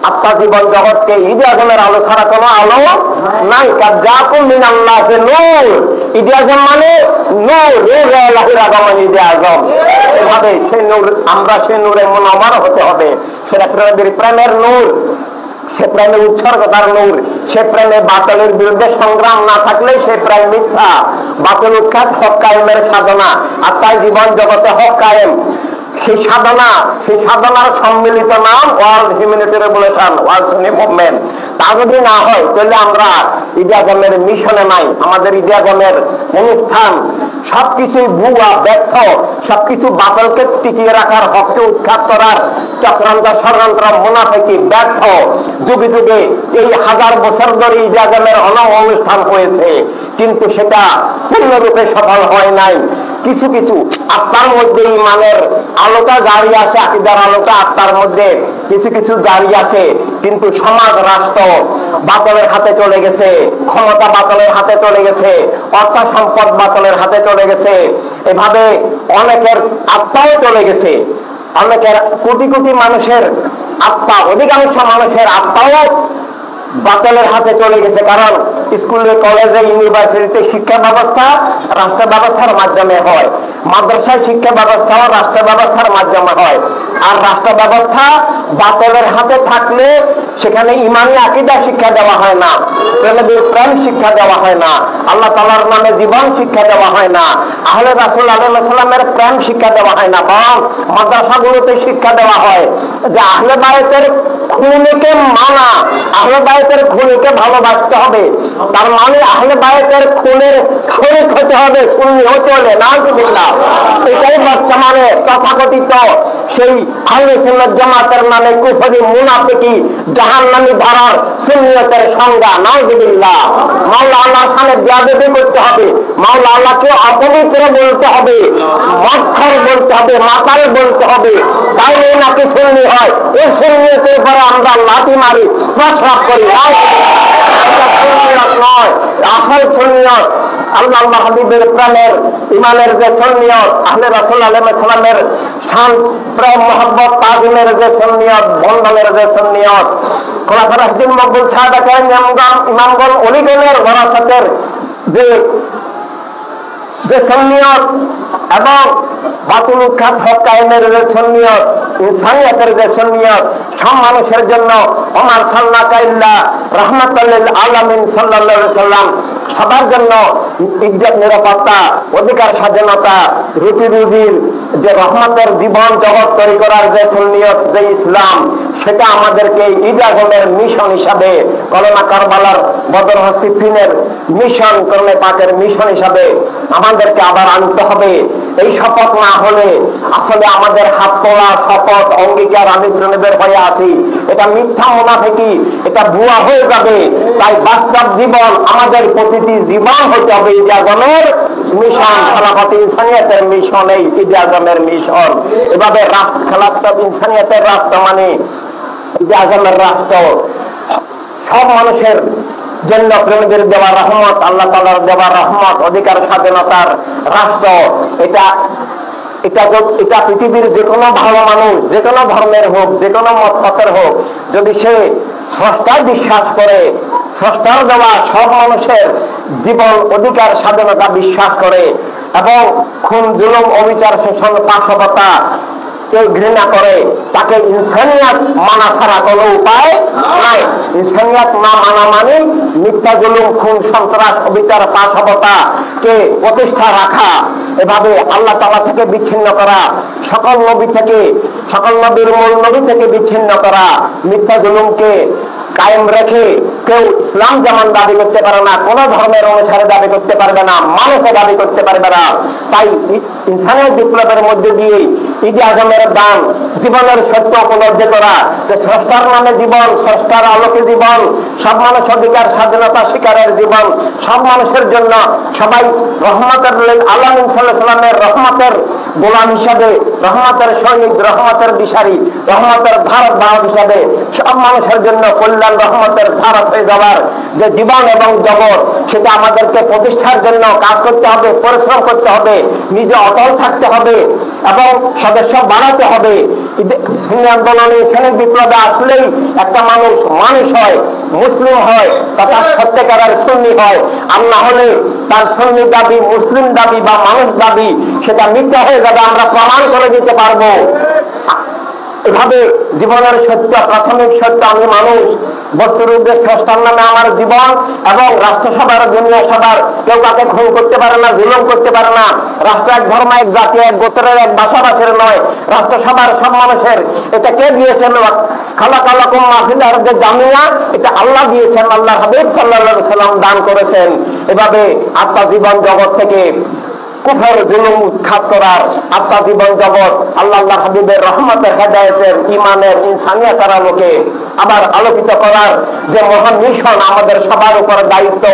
আত্মা জীবন জগৎকে ঈদে আজমের আলো ছাড়া কোনো আলো নাই। কাযাকুম মিনাল্লাহি নূর, ঈদে আজম মানে নূর, আল্লাহর আগমন ঈদে আজম। এভাবে সেই নূর, আমরা সেই নূরে মুনাওয়ার হতে হবে। সেটা প্রেমের নূর, সে প্রেমে উৎসর্গতার নূর, সে প্রেমে বাতিলের বিরুদ্ধে সংগ্রাম না থাকলে সে প্রেম মিথ্যা। বাতিল উৎখাত, হক কায়েমের সাধনা, আর তাই জীবন জগতে হক কায়েম, সেই সাধনার সম্মিলিত নাম world humanity revolution, world Sunni movement. তা যদি না হয় তাহলে আমরা ঈদে আজমের মিশনে নাই। আমাদের ঈদে আজমের অনুষ্ঠান সবকিছুই ভুয়া, ব্যর্থ, সবকিছু বাতিলকে টিকিয়ে রাখার, হককে উৎখাত করার চক্রান্ত, ষড়যন্ত্র, মুনাফিকি, ব্যর্থ। যুগে যুগে এই 1000 বছর ধরে ঈদে আজমের অনেক অনুষ্ঠান হয়েছে, কিন্তু সেটা পূর্ণরূপে সফল হয় নাই। কিছু কিছু আত্মার মধ্যে ইমানের আলোটা জারি আছে, আকীদার আলোটা আত্মার মধ্যে কিছু কিছু জারি আছে, কিন্তু সমাজ, রাষ্ট্র, বাতলের হাতে চলে গেছে, ক্ষমতা বাতলের হাতে চলে গেছে, অর্থ সম্পদ বাতলের হাতে চলে গেছে, এভাবে অনেকের আত্মাও চলে গেছে, অনেকের কোটি কোটি মানুষের আত্মা, অধিকাংশ মানুষের আত্মাও বাতলের হাতে চলে গেছে। কারণ স্কুলে, কলেজে, ইউনিভার্সিটিতে শিক্ষা ব্যবস্থা রাষ্ট্র ব্যবস্থার মাধ্যমে হয়, মাদ্রাসায় শিক্ষা ব্যবস্থাও রাষ্ট্র ব্যবস্থার মাধ্যমে হয়। আর রাষ্ট্র ব্যবস্থা বাতলের হাতে থাকলে সেখানে ইমানি আকীদা শিক্ষা দেওয়া হয় না, প্রেমের প্রেম শিক্ষা দেওয়া হয় না, আল্লাহ তাআলার নামে জীবন শিক্ষা দেওয়া হয় না, আহলে রাসূল আলাইহিস সালামের প্রেম শিক্ষা দেওয়া হয় না, বরং মাদ্রাসাগুলোতে শিক্ষা দেওয়া হয় যে আহলে বায়তের খুনিকে মানা, আহলে বায়তের খুনিকে ভালোবাসতে হবে, তার মানে আহলে বায়তের খুনের শরীক হতে হবে, সুন্নি হতে হলে, নাউযুবিল্লাহ। এটাই বর্তমানে তথাকথিত সেই আহলে সুন্নাত জামাতের নামে কুফরি, মুনাফিকি, জাহান্নামী ধারার সুন্নিয়তের সংজ্ঞা, নাউযুবিল্লাহ। মাওলা আল্লাহর সামনে বেয়াদবি করতে হবে, মাওলা আল্লাহকে অপবিত্র বলতে হবে, মক্খর বলতে হবে, মাতাল বলতে হবে, তাইলে নাকি সুন্নি হয়। এই সুন্নিয়তের পরে আমরা লাঠি মারি, প্রস্রাব করি, নয়। আসল সুন্নিয়ত আল্লাহ হাবিবের প্রেমের, ইমানের যে সুন্নিয়ত, আহলে রাসূল আলাইহিস সালামের শান, প্রেম, মহব্বত, তাজিমের যে সুন্নিয়ত, বন্ধনের যে সুন্নিয়ত, খোলাফায়ে রাশিদিন, মকবুল, সাহাবা কেরাম, ইমামগণ, ওলিগণের ওয়ারাসাতের যে সুন্নিয়ত এবং বাতিল উৎখাত, হক কায়েমের যে সুন্নিয়ত, ইনসানিয়তের যে সুন্নিয়ত, সব মানুষের জন্য, ওমা আরসালনাকা ইল্লা রাহমাতাল লিল আলামিন সাল্লাল্লাহু আলাইহি সাল্লাম, সবার জন্য ইজ্জত, নিরাপত্তা, অধিকার, স্বাধীনতা, রুটি রুজির যে রহমতের জীবন জগৎ তৈরি করার যে সুন্নিয়ত, যে ইসলাম, সেটা আমাদেরকে ঈদ আজমের মিশন হিসাবে, কলেমা কারবালার, বদর, সিফিনের মিশন, কর্মে পাকের মিশন হিসাবে আমাদেরকে আবার আনতে হবে। এই শপথ না হলে আসলে আমাদের হাত তোলা শপথ, অঙ্গীকার, আমি প্রণবের হয়ে আছি, এটা মিথ্যা মুনাফিকি, এটা ভুয়া হয়ে যাবে। তাই বাস্তব জীবন, আমাদের প্রতিটি জীবন হতে হবে ঈদ আজমের মিশন, খেলাফতে ইনসানিয়তের মিশন, এই ঈদ আজমের মিশন। এভাবে রাষ্ট্র, খেলাফতে ইনসানিয়তের রাষ্ট্র মানে ঈদ আজমের রাষ্ট্র, সব মানুষের জন্য প্রেমীদের দেওয়া রহমত, আল্লাহ তাআলার দেওয়া রহমত, অধিকার, স্বাধীনতার রাষ্ট্র। এটা পৃথিবীর যে কোনো ভালো মানুষ, যে কোনো ধর্মের হোক, যে কোনো মতপথের হোক, যদি সে স্রষ্টায় বিশ্বাস করে, স্রষ্টার দেওয়া সব মানুষের জীবন, অধিকার, স্বাধীনতা বিশ্বাস করে এবং খুন, জুলুম, অবিচার, শোষণ, পাশবতা কেউ ঘৃণা করে, তাকে ইনসানিয়াত মানা ছাড়া কোনো উপায় নাই। ইনসানিয়াত না মানা মানে মিথ্যা, জুলুম, খুন, সন্ত্রাস, অবিচার, পাশবতা কে প্রতিষ্ঠা রাখা, এভাবে আল্লাহ তাআলা থেকে বিচ্ছিন্ন করা, সকল নবী থেকে, সকল নবীর মূল নবী থেকে বিচ্ছিন্ন করা, মিথ্যা, জুলুমকে কায়েম রেখে কেউ ইসলাম যেমন দাবি করতে পারে না, কোন ধর্মের অনুসারে দাবি করতে পারবে না, মানুষও দাবি করতে পারবে না। তাই ইনসানের বিপ্লবের মধ্যে দিয়ে ঈদ আজমের দান, জীবনের সত্য উপলব্ধি করা, যে স্রষ্টার নামে জীবন, স্রষ্টার আলোকে জীবন, সব মানুষ অধিকার, স্বাধীনতা শিকারের জীবন, সব মানুষের জন্য, সবাই রহমতের আলামিন সাল্লাল্লাহু আলাইহি সাল্লামের রহমতের গোলাম হিসাবে, রহমতের সৈনিক, রহমতের দিশারি, রহমতের ধারক বাহক হিসাবে সব মানুষের জন্য কল্যাণ, রহমতের ধারক হয়ে যাওয়ার যে জীবন এবং জগৎ, সেটা আমাদেরকে প্রতিষ্ঠার জন্য কাজ করতে হবে, পরিশ্রম করতে হবে, নিজে অটল থাকতে হবে এবং সদস্য বাড়াতে হবে। সুন্নি আন্দোলনে, ইসলামিক বিপ্লবে আসলেই একটা মানুষ মানুষ হয়, মুসলিম হয়, তথা সত্যিকারের সুন্নি হয়। আর না হলে তার সুন্নি দাবি, মুসলিম দাবি বা মানুষ দাবি সেটা মিথ্যা হয়ে যাবে, আমরা প্রমাণ করে দিতে পারবো। এভাবে জীবনের সত্য, প্রাথমিক সত্য, আমি মানুষ, বস্তুর উদ্দেশ্যে স্রষ্টার নামে আমার জীবন এবং রাষ্ট্রসভার, দুনিয়া সভার, কেউ তাকে খুন করতে পারে না, জুলুম করতে পারে না। রাষ্ট্র এক ধর্ম, এক জাতি, এক গোত্রের, এক ভাষাভাষীর নয়, রাষ্ট্রসভার সব মানুষের। এটা কে দিয়েছেন? খালাকালাকুম মা ফিল আরদি জামিয়া, এটা আল্লাহ দিয়েছেন, আল্লাহ হাবিব সাল্লাল্লাহু আলাইহি সাল্লাম দান করেছেন। এভাবে আত্মা জীবন জগৎ থেকে কুফর, জুলুম উৎখাত করার, আত্মা জীবন জগৎ আল্লাহ হাবিবের রহমতের, হেদায়েতের, ইমানের, ইনসানিয়তের আলোকে আবার আলোকিত করার যে মহান মিশন, আমাদের সবার উপর দায়িত্ব।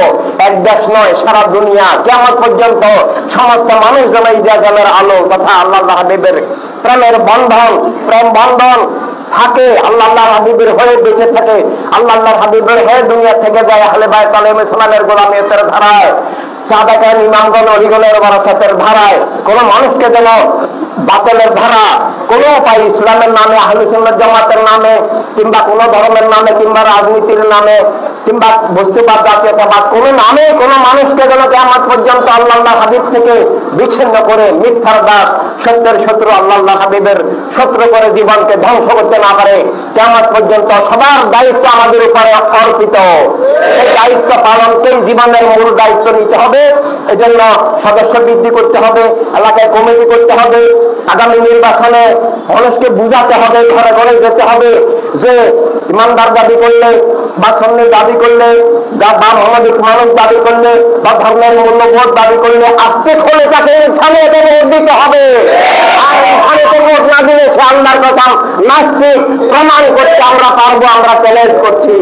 এক দেশ নয়, সারা দুনিয়া, কিয়ামত পর্যন্ত সমস্ত মানুষ যেন ঈদ আজমের আলো তথা আল্লাহ হাবিবের প্রেমের বন্ধন, প্রেম বন্ধন থাকে, আল্লাহ আল্লাহর হাবিবের হয়ে বেঁচে থাকে, আল্লাহ আল্লাহর হাবিবের হয়ে দুনিয়া থেকে যায় আহলে বায়ত আলাইহিস সালামের গোলামিয়তের ধারায়, সাহাবায়ে ইমামগণ ওলিগণের ওয়ারাসাতের ধারায়। কোন মানুষকে যেন বাতিলের ধারা কোন উপায়, ইসলামের নামে, আহলে সুন্নাত জামাতের নামে, কিংবা কোন ধর্মের নামে, কিংবা রাজনীতির নামে, কিংবা বস্তুবাদ, জাতীয়তাবাদ, কোন নামে কোন মানুষকে যেন কিয়ামত পর্যন্ত আল্লাহ আল্লাহর হাবিব থেকে বিচ্ছিন্ন করে মিথ্যার দাস, সত্যের শত্রু, আল্লাহ আল্লাহর হাবিবের শত্রু করে জীবনকে ধ্বংস করতে না পারে, কিয়ামত পর্যন্ত সবার দায়িত্ব আমাদের উপরে অর্পিত। এই দায়িত্ব পালনকেই জীবনের মূল দায়িত্ব নিতে হবে। এজন্য সদস্য বৃদ্ধি করতে হবে, এলাকায় কমিটি করতে হবে, আগামী নির্বাচনে মানুষকে বুঝাতে হবে, ঘরে ঘরে যেতে হবে যে ইমানদার দাবি করলে বা সন্ন্যাসী দাবি করলে বা মানবিক মানুষ দাবি করলে বা ধর্মের মূল্যবোধ দাবি করলে আস্তে খোলে তাকে ইনসানিয়তে ভোট দিতে হবে। আর ইনসানিয়তে ভোট না দিলে সে আল্লাহর কথা নাস্তিক প্রমাণ করতে আমরা পারবো, আমরা চ্যালেঞ্জ করছি।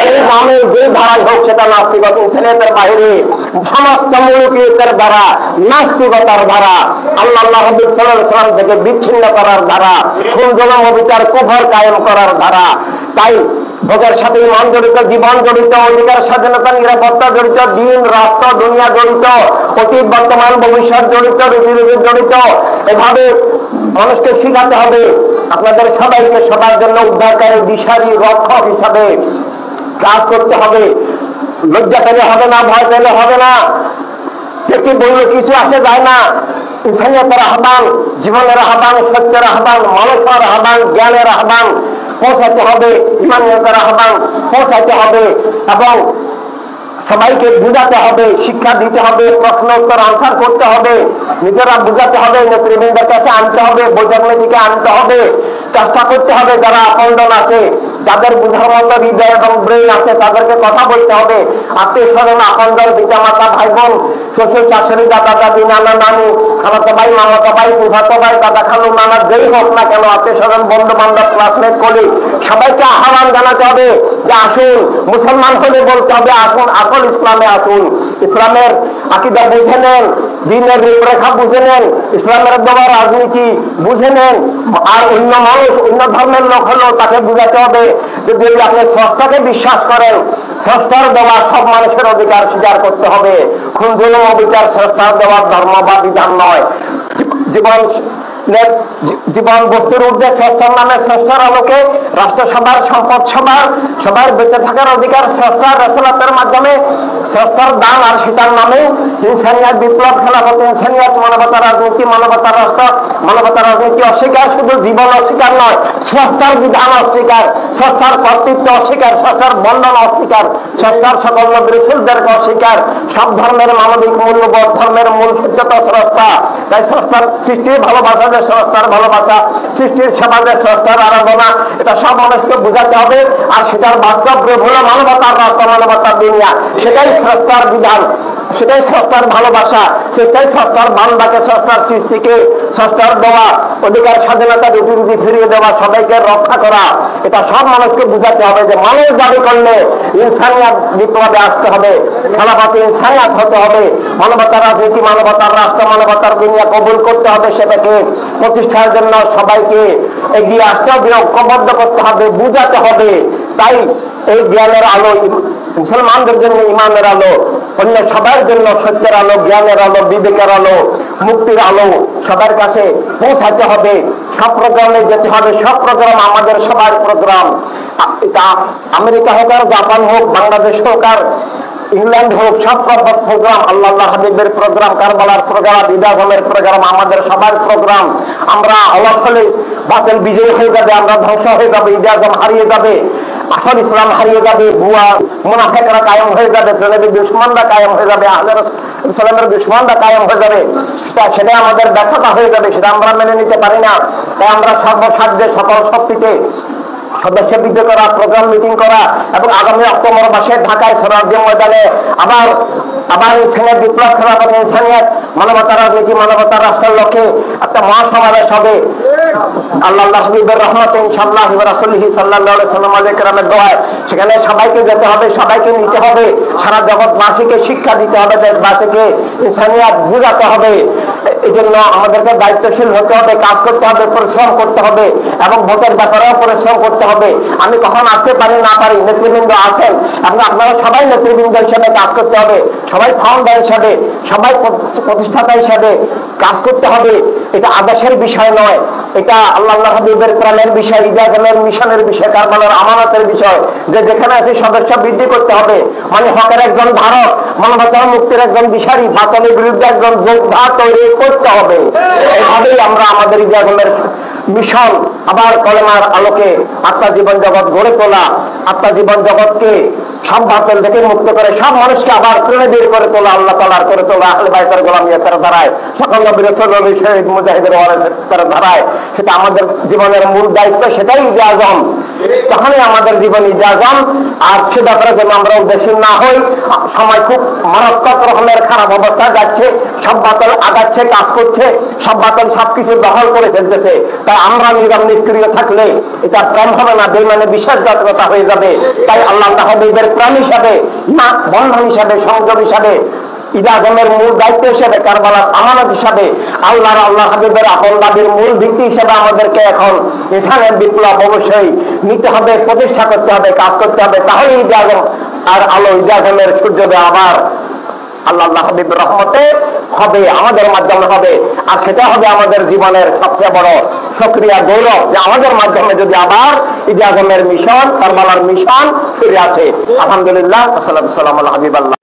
এই নামে যে ধারাই হোক সেটা নাস্তিকতা, ইনসানিয়তের বাইরে সমস্ত মুলুকিয়তের দ্বারা, নাস্তিকতার দ্বারা, আল্লাহ হাবিব সাল্লাল্লাহু আলাইহি ওয়াসাল্লাম থেকে বিচ্ছিন্ন করার দ্বারা, খুন জুলুম অবিচার কুফর কায়েম করার দ্বারা। তাই ভোগের সাথে ইমান জড়িত, জীবন জড়িত, অধিকার স্বাধীনতা নিরাপত্তা জড়িত, দিন রাষ্ট্র দুনিয়া জড়িত, অতীত বর্তমান ভবিষ্যৎ জড়িত, রীতিনীতি জড়িত। এভাবে মানুষকে শিখাতে হবে। আপনাদের সবাইকে সবার জন্য উদ্ধারকারী, দিশারি, রক্ষক হিসাবে কাজ করতে হবে। লজ্জা পেলে হবে না, ভয় পেলে হবে না। কে বললে কিছু আসে যায় না। ইনসানিয়তের আহ্বান, জীবনের আহ্বান, সত্যের আহ্বান, মানবতার আহ্বান, জ্ঞানের আহ্বান পৌঁছাতে হবে, ইমানিয়তের আহ্বান পৌঁছাতে হবে এবং সবাইকে বুঝাতে হবে, শিক্ষা দিতে হবে, প্রশ্ন উত্তর আনসার করতে হবে, নিজেরা বুঝাতে হবে, নেতৃবৃন্দের কাছে আনতে হবে, বৈজ্ঞানিককে আনতে হবে, চেষ্টা করতে হবে। যারা আপনজন আছে, যাদের বুঝার মতো হৃদয় এবং ব্রেন আছে, তাদেরকে কথা বলতে হবে। আত্মীয় স্বজন, আপনজন, পিতা মাতা, ভাই বোন, শ্বশুর শাশুড়ি, দাদা দাদি, নানা নানু, খালাতো ভাই, মামাতো ভাই, ফুফাতো ভাই, দাদা খালু, নানা, যেই হোক না কেন, আত্মীয় স্বজন, বন্ধু বান্ধব, ক্লাসমেট, কলিগ, সবাইকে আহ্বান জানাতে হবে যে আসুন, মুসলমান হলে বলতে হবে আসুন, আসল ইসলামে আসুন, ইসলামের আকীদা বুঝে নেন, দ্বীনের রূপরেখা বুঝে নেন, ইসলামের দেওয়া রাজনীতি বুঝে নেন। আর অন্য মানুষ, অন্য ধর্মের লোক হলেও তাকে বুঝাতে হবে যে যদি আপনি স্রষ্টাকে বিশ্বাস করেন, স্রষ্টার দেওয়া সব মানুষের অধিকার স্বীকার করতে হবে। খুন জুলুম অবিচার স্রষ্টার দেওয়ার ধর্ম বা বিধান নয়। জীবন বস্তুর ঊর্ধ্বে স্রষ্টার নামে, স্রষ্টার আলোকে, রাষ্ট্রসভার, সম্পদ সভার, সবার বেঁচে থাকার অধিকার স্রষ্টার রাসূলাতের মাধ্যমে, স্রষ্টার দান আর সেটার নামে ইনসানিয়াত, বিপ্লব, খেলাফত, ইনসানিয়াত, মানবতার রাজনীতি, মানবতার রাষ্ট্র, মানবতার রাজনীতি অস্বীকার, শুধু জীবন অস্বীকার নয়, স্রষ্টার বিধান অস্বীকার, স্রষ্টার কর্তৃত্ব অস্বীকার, স্রষ্টার বন্ধন অস্বীকার, স্রষ্টার সকল নবী রাসূলদেরকে অস্বীকার। সব ধর্মের মানবিক মূল্যবোধ, ধর্মের মূল সূর্যত স্রষ্টা। তাই স্রষ্টার সৃষ্টির ভালোবাসা যে স্রষ্টার ভালোবাসা, সৃষ্টির সেবা যে স্রষ্টার আরাধনা, এটা সব মানুষকে বোঝাতে হবে। আর সেটার বাস্তব রূপ হলো মানবতার রাষ্ট্র, মানবতার দুনিয়া। সেটাই স্রষ্টার বিধান, সেটাই স্রষ্টার ভালোবাসা, সেটাই স্রষ্টার বান্দাকে, স্রষ্টার সৃষ্টিকে, স্রষ্টার দেওয়া অধিকার, স্বাধীনতা, রীতিনীতি ফিরিয়ে দেওয়া, সবাইকে রক্ষা করা। এটা সব মানুষকে বুঝাতে হবে যে মানুষ দাবি করলে ইনসানিয়াত বিপ্লবে আসতে হবে, খেলাফতে ইনসানিয়াত হতে হবে, মানবতার রাজনীতি, মানবতার রাষ্ট্র, মানবতার দুনিয়া কবুল করতে হবে। সেটাকে প্রতিষ্ঠার জন্য সবাইকে এগিয়ে আসতে হবে, ঐক্যবদ্ধ করতে হবে, বুঝাতে হবে। তাই এই জ্ঞানের আলো মুসলমানদের জন্য ইমানের আলো, অন্য সবার জন্য সত্যের আলো, জ্ঞানের আলো, বিবেকের আলো, মুক্তির আলো সবার কাছে পৌঁছাতে হবে। সব প্রোগ্রামে যেতে হবে, সব প্রোগ্রাম আমাদের সবার প্রোগ্রাম। এটা আমেরিকা হোক আর জাপান হোক, বাংলাদেশ হোক আর ইংল্যান্ড হোক, সব প্রোগ্রাম আল্লাহ হাবিবের প্রোগ্রাম, কারবালার প্রোগ্রাম, ঈদ আজমের প্রোগ্রাম, আমাদের সবার প্রোগ্রাম। আমরা অলস হলে বাতিল বিজয়ী হয়ে যাবে, আমরা ধ্বংস হয়ে যাবে, ঈদ আজম হারিয়ে যাবে, আসল ইসলাম হারিয়ে যাবে, ভুয়া মুনাফিকরা কায়েম হয়ে যাবে, প্রেমের দুশমনরা কায়েম হয়ে যাবে, আহলে ইসলামের দুশমনরা কায়েম হয়ে যাবে। সেটাই আমাদের ব্যর্থতা হয়ে যাবে, সেটা আমরা মেনে নিতে পারি না। তাই আমরা সর্বসাধ্যে সকল শক্তিতে সদস্য বৃদ্ধি করা, প্রোগ্রাম মিটিং করা এবং আগামী অক্টোবর মাসে ঢাকায় সরাসরি ময়দানে আবার ইনসানিয়াত, বিপ্লব, খেলাফত, ইনসানিয়াত, মানবতার রাজনীতি, মানবতার রাষ্ট্রের লক্ষ্যে একটা মহাসমাবেশ হবে। আল্লাহ হাবিবের রহমতে ইনশাআল্লাহ ওয়া রাসূলিহি সাল্লাল্লাহু আলাইহি ওয়াসাল্লামের দোয়ায় সেখানে সবাইকে যেতে হবে, সবাইকে নিতে হবে, সারা জগৎবাসীকে শিক্ষা দিতে হবে, দেশবাসীকে ইনসানিয়াত বুঝাতে হবে। এই জন্য আমাদেরকে দায়িত্বশীল হতে হবে, কাজ করতে হবে, পরিশ্রম করতে হবে এবং ভোটের ব্যাপারেও পরিশ্রম করতে হবে। আমি কখন আসতে পারি না পারি, নেতৃবৃন্দ আছেন এবং আপনারা সবাই নেতৃবৃন্দ হিসেবে কাজ করতে হবে, সবাই ফাউন্ডার হিসাবে, সবাই প্রতিষ্ঠাতা হিসাবে কাজ করতে হবে। এটা আদেশের বিষয় নয়, এটা আল্লাহ হাবিবের প্রাণের বিষয়, ইজাজমের মিশনের বিষয়, কারবালার আমানতের বিষয়, যে যেখানে আছে সদস্য বৃদ্ধি করতে হবে। মানে হকের একজন ধারক, মানবতার মুক্তির একজন দিশারি, বাতিলের বিরুদ্ধে একজন যোদ্ধা তৈরি করতে হবে। এইভাবেই আমরা আমাদের ইজাজমের মিশন আবার কলেমার আলোকে আত্মজীবন জগৎ গড়ে তোলা, আত্মজীবন জগৎকে সব বাতিল থেকে মুক্ত করে সব মানুষকে আবার প্রেরণা বের করে তোলা, আল্লাহ তাআলার করে তোলা, আহলে বাইতের গোলামিয়াতের ধারায়, সকল নবী রাসূল শহীদ মুজাহিদের ওয়ারিসের ধারায়। সেটা আমাদের জীবনের মূল দায়িত্ব, সেটাই ইজাজম। তখনই আমাদের জীবন ইজাজম। আর সে ব্যাপারে যেন আমরা উদ্দেশ্যী না হই। সময় খুব মারাত্মক রকমের খারাপ অবস্থা যাচ্ছে, সব বাতিল আগাচ্ছে, কাজ করছে, সব বাতিল সবকিছু দখল করে ফেলতেছে। তাই আমরা নিষ্ক্রিয় থাকলে এটা প্রেম হবে না, বেঈমানে বিশ্বাসঘাতকতা হয়ে যাবে। তাই আল্লাহ তাআলার প্রাণ হিসাবে, না বন্ধন হিসাবে, সংযোগ হিসাবে, ইজাজমের মূল দায়িত্ব হিসেবে, কারবালার আমানত হিসাবে, আল্লাহ হাবিবের আপন দাবির মূল ভিত্তি হিসেবে আমাদেরকে এখন ইসলামের বিপ্লব অবশ্যই নিতে হবে, প্রতিষ্ঠা করতে হবে, কাজ করতে হবে। তাহলে ইজাজম আর আলো, ইজাজমের সূর্যোদয় আবার আল্লাহ হাবিবের রহমতে হবে, আমাদের মাধ্যমে হবে। আর সেটা হবে আমাদের জীবনের সবচেয়ে বড় সক্রিয় গৌরব, যে আমাদের মাধ্যমে যদি আবার ইজাজমের মিশন, কারবালার মিশন ফিরে আসে। আলহামদুলিল্লাহ, আসসালামু আলাইকুম হাবিবাল্লাহ।